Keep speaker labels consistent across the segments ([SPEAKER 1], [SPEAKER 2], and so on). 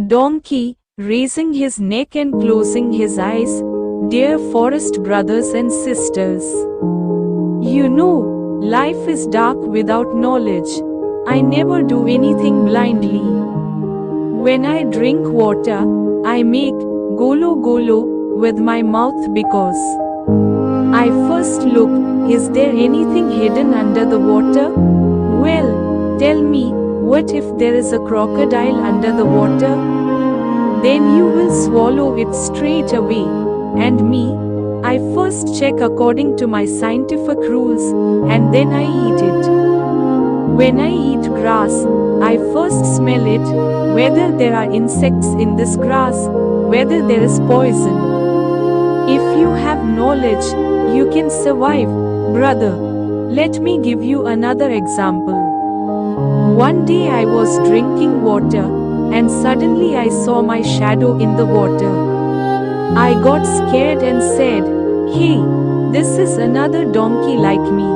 [SPEAKER 1] Donkey, raising his neck and closing his eyes. Dear forest brothers and sisters. You know, life is dark without knowledge. I never do anything blindly. When I drink water, I make golo golo with my mouth because I first look, is there anything hidden under the water? Well, tell me, what if there is a crocodile under the water? Then you will swallow it straight away. And me, I first check according to my scientific rules, and then I eat it. When I eat grass, I first smell it, whether there are insects in this grass, whether there is poison. If you have knowledge, you can survive, brother. Let me give you another example. One day I was drinking water, and suddenly I saw my shadow in the water. I got scared and said, "Hey, this is another donkey like me."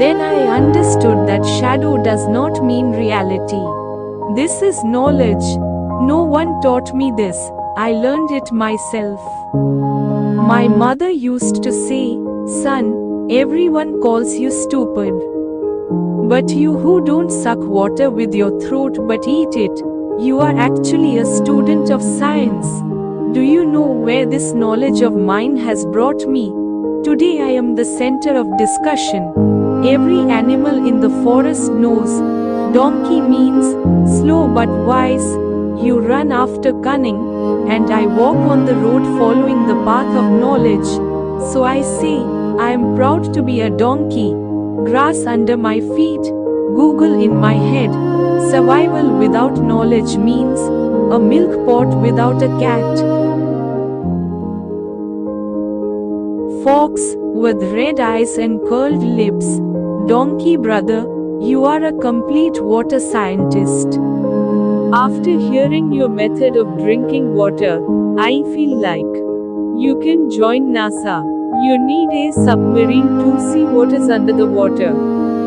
[SPEAKER 1] Then I understood that shadow does not mean reality. This is knowledge. No one taught me this, I learned it myself. My mother used to say, "Son, everyone calls you stupid. But you who don't suck water with your throat but eat it, you are actually a student of science." Do you know where this knowledge of mine has brought me? Today I am the center of discussion. Every animal in the forest knows. Donkey means slow but wise. You run after cunning, and I walk on the road following the path of knowledge. So I say, I am proud to be a donkey. Grass under my feet, Google in my head. Survival without knowledge means a milk pot without a cat. Fox, with red eyes and curled lips. Donkey brother, you are a complete water scientist. After hearing your method of drinking water, I feel like you can join NASA. You need a submarine to see what is under the water.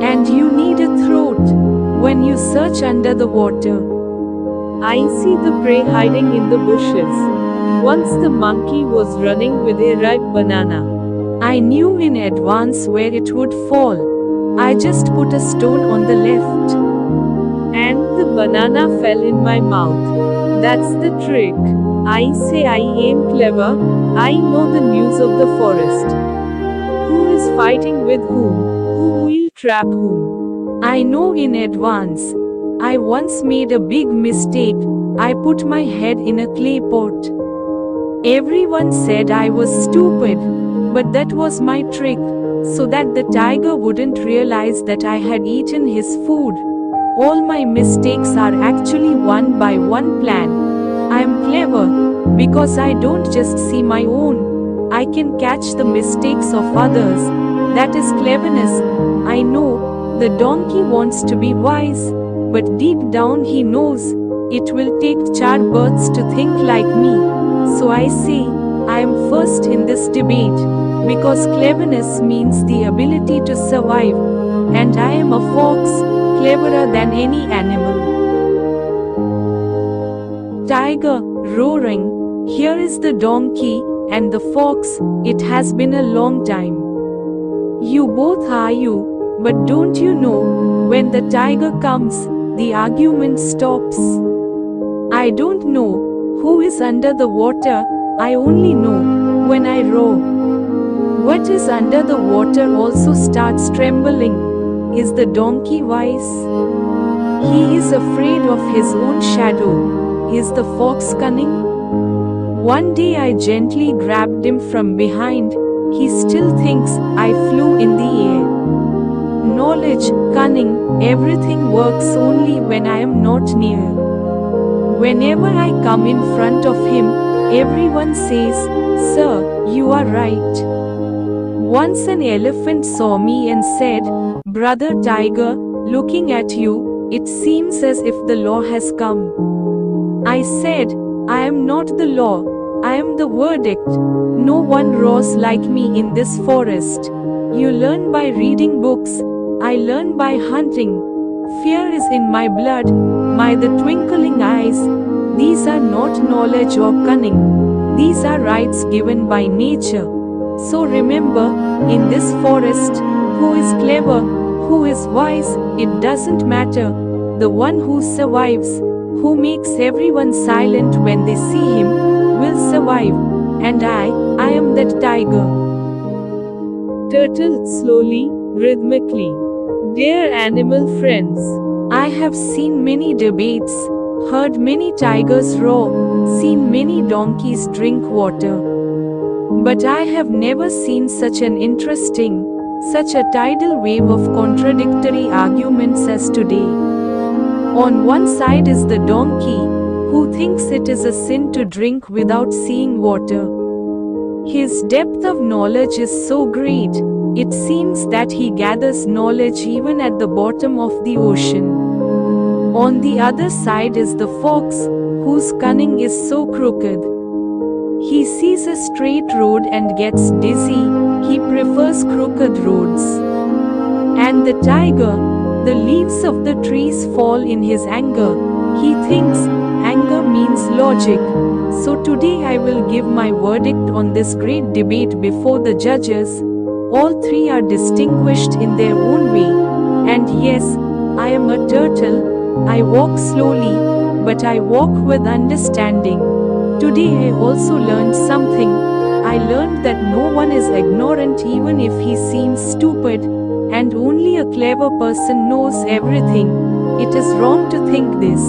[SPEAKER 1] And you need a throat when you search under the water. I see the prey hiding in the bushes. Once the monkey was running with a ripe banana. I knew in advance where it would fall. I just put a stone on the left. And the banana fell in my mouth. That's the trick. I say I am clever. I know the news of the forest. Who is fighting with whom? Who will trap whom? I know in advance. I once made a big mistake. I put my head in a clay pot. Everyone said I was stupid, but that was my trick, so that the tiger wouldn't realize that I had eaten his food. All my mistakes are actually one by one plan. I am clever, because I don't just see my own. I can catch the mistakes of others. That is cleverness. I know, the donkey wants to be wise, but deep down he knows, it will take childbirths to think like me. So I say, I am first in this debate, because cleverness means the ability to survive, and I am a fox, cleverer than any animal. Tiger, roaring, here is the donkey, and the fox, it has been a long time. You both are you, but don't you know, when the tiger comes, the argument stops. I don't know who is under the water, I only know when I roar. What is under the water also starts trembling. Is the donkey wise? He is afraid of his own shadow. Is the fox cunning? One day I gently grabbed him from behind. He still thinks I flew in the air. Knowledge, cunning, everything works only when I am not near. Whenever I come in front of him, everyone says, "Sir, you are right." Once an elephant saw me and said, "Brother Tiger, looking at you, it seems as if the law has come." I said, "I am not the law, I am the verdict. No one roars like me in this forest. You learn by reading books, I learn by hunting. Fear is in my blood, my the twinkling eyes, the not knowledge or cunning. These are rights given by nature. So remember, in this forest, who is clever, who is wise, it doesn't matter. The one who survives, who makes everyone silent when they see him, will survive. And I am that tiger. Turtle slowly, rhythmically. Dear animal friends, I have seen many debates, heard many tigers roar, seen many donkeys drink water. But I have never seen such an interesting, such a tidal wave of contradictory arguments as today. On one side is the donkey, who thinks it is a sin to drink without seeing water. His depth of knowledge is so great, it seems that he gathers knowledge even at the bottom of the ocean. On the other side is the fox, whose cunning is so crooked. He sees a straight road and gets dizzy, he prefers crooked roads. And the tiger, the leaves of the trees fall in his anger. He thinks anger means logic. So today I will give my verdict on this great debate before the judges. All three are distinguished in their own way. And yes, I am a turtle. I walk slowly, but I walk with understanding. Today I also learned something. I learned that no one is ignorant even if he seems stupid, and only a clever person knows everything. It is wrong to think this.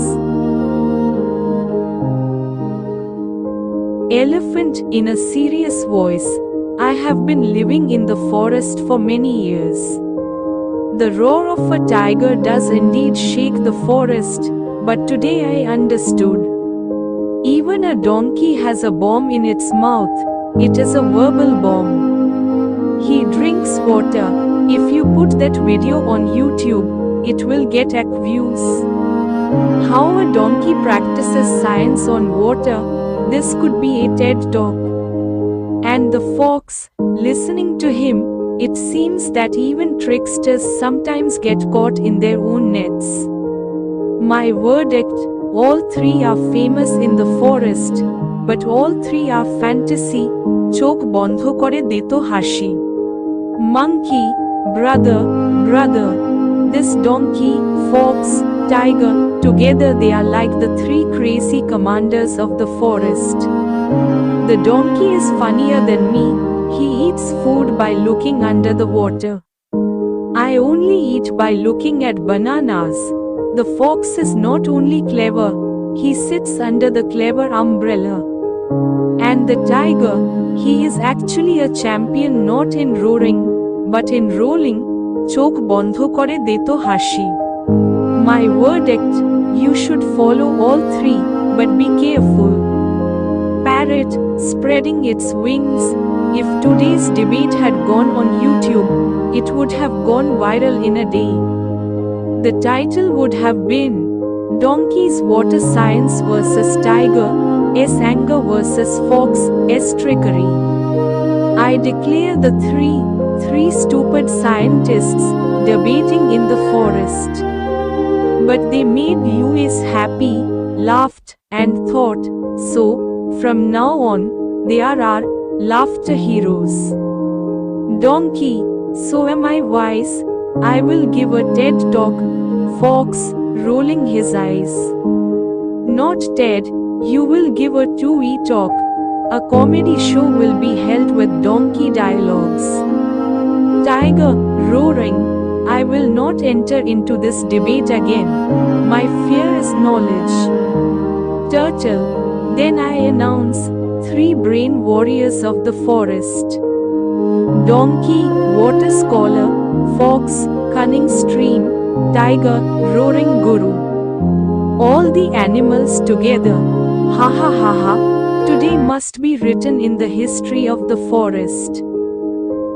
[SPEAKER 1] Elephant in a serious voice. I have been living in the forest for many years. The roar of a tiger does indeed shake the forest, but today I understood. Even a donkey has a bomb in its mouth. It is a verbal bomb. He drinks water. If you put that video on YouTube, it will get views. How a donkey practices science on water, this could be a TED Talk. And the fox, listening to him, it seems that even tricksters sometimes get caught in their own nets. My verdict, all three are famous in the forest, but all three are fantasy. Chok bondho kore deto hashi. Monkey, brother, brother. This donkey, fox, tiger, together they are like the three crazy commanders of the forest. The donkey is funnier than me. He eats food by looking under the water. I only eat by looking at bananas. The fox is not only clever, he sits under the clever umbrella. And the tiger, he is actually a champion not in roaring, but in rolling. Chok bondho kore deto hashi. My verdict, you should follow all three, but be careful. Parrot, spreading its wings. If today's debate had gone on YouTube, it would have gone viral in a day. The title would have been Donkey's Water Science vs Tiger's Anger vs Fox's Trickery. I declare the three stupid scientists debating in the forest. But they made you happy, laughed, and thought. So, from now on, they are our laughter heroes. Donkey, so am I wise? I will give a TED Talk. Fox, rolling his eyes. Not TED, you will give a 2E talk. A comedy show will be held with donkey dialogues. Tiger, roaring, I will not enter into this debate again. My fear is knowledge. Turtle, then I announce, three brain warriors of the forest. Donkey, water scholar, fox, cunning stream, tiger, roaring guru. All the animals together. Ha ha ha ha. Today must be written in the history of the forest.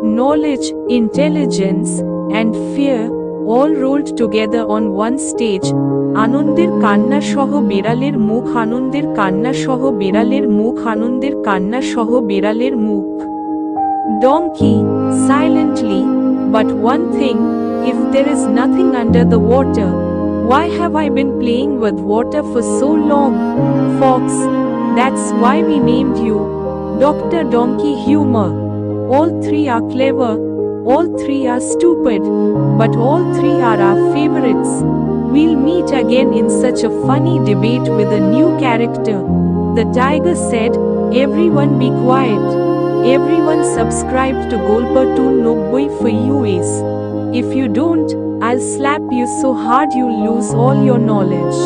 [SPEAKER 1] Knowledge, intelligence, and fear, all rolled together on one stage. আনন্দের কান্না সহ বেড়ালের মুখ আনন্দের কান্না সহ বেড়ালের মুখ আনন্দের কান্না সহ বেড়ালের মুখ. Donkey, silently, but one thing, if there is nothing under the water, why have I been playing with water for so long? Fox, That's why we named you Dr. Donkey Humor. All three are clever, all three are stupid, but all three are our favorites. We'll meet again in such a funny debate with a new character. The tiger said, "Everyone be quiet. Everyone subscribe to Golpatoon Nobboi for UAs. If you don't, I'll slap you so hard you'll lose all your knowledge."